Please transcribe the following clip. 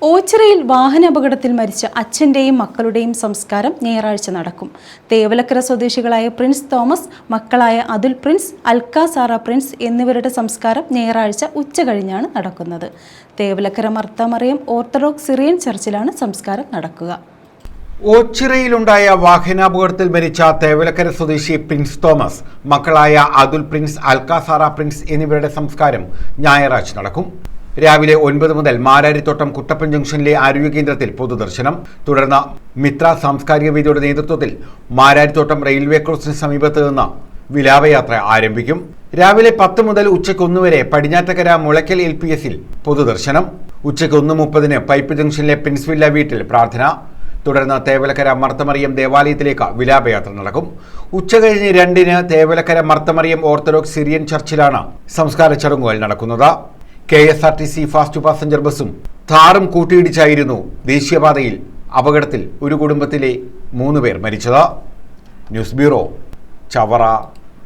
ഓച്ചിറയിൽ വാഹനാപകടത്തിൽ മരിച്ച അച്ഛൻ്റെയും മക്കളുടെയും സംസ്കാരം ഞായറാഴ്ച നടക്കും. തേവലക്കര സ്വദേശികളായ പ്രിൻസ് തോമസ്, മക്കളായ Athul Prince, Alka Sara Prince എന്നിവരുടെ സംസ്കാരം ഞായറാഴ്ച ഉച്ചകഴിഞ്ഞാണ് നടക്കുന്നത്. തേവലക്കര മർത്ത മറിയം ഓർത്തഡോക്സ് സിറിയൻ ചർച്ചിലാണ് സംസ്കാരം നടക്കുക. ഓച്ചിറയിലുണ്ടായ വാഹനാപകടത്തിൽ മരിച്ച തേവലക്കര സ്വദേശി പ്രിൻസ് തോമസ്, മക്കളായ Athul Prince, Alka Sara Prince എന്നിവരുടെ സംസ്കാരം ഞായറാഴ്ച നടക്കും. രാവിലെ 9 മുതൽ മാരാരിത്തോട്ടം കുട്ടപ്പൻ ജംഗ്ഷനിലെ ആരോഗ്യ കേന്ദ്രത്തിൽ പൊതുദർശനം. തുടർന്ന് മിത്ര സാംസ്കാരിക വേദിയുടെ നേതൃത്വത്തിൽ മാരാരിത്തോട്ടം റെയിൽവേ ക്രോസിന് സമീപത്ത് നിന്ന് വിലാപയാത്ര ആരംഭിക്കും. രാവിലെ 10 മുതൽ ഉച്ചയ്ക്ക് 1 വരെ പടിഞ്ഞാറ്റക്കര മുളയ്ക്കൽ LPSൽ പൊതുദർശനം. ഉച്ചയ്ക്ക് 1:30 പൈപ്പ് ജംഗ്ഷനിലെ പ്രിൻസ് വില്ല വീട്ടിൽ പ്രാർത്ഥന. തുടർന്ന് തേവലക്കര മർത്തമറിയം ദേവാലയത്തിലേക്ക് വിലാപയാത്ര നടക്കും. ഉച്ചകഴിഞ്ഞ് 2-ന് തേവലക്കര മർത്തമറിയം ഓർത്തഡോക്സ് സിറിയൻ ചർച്ചിലാണ് സംസ്കാര ചടങ്ങുകൾ നടക്കുന്നത്. KSRTC ഫാസ്റ്റ് പാസഞ്ചർ ബസും താറും കൂട്ടിയിടിച്ചായിരുന്നു ദേശീയപാതയിൽ അപകടത്തിൽ ഒരു കുടുംബത്തിലെ 3 പേർ മരിച്ചത്. News bureau, Chavara.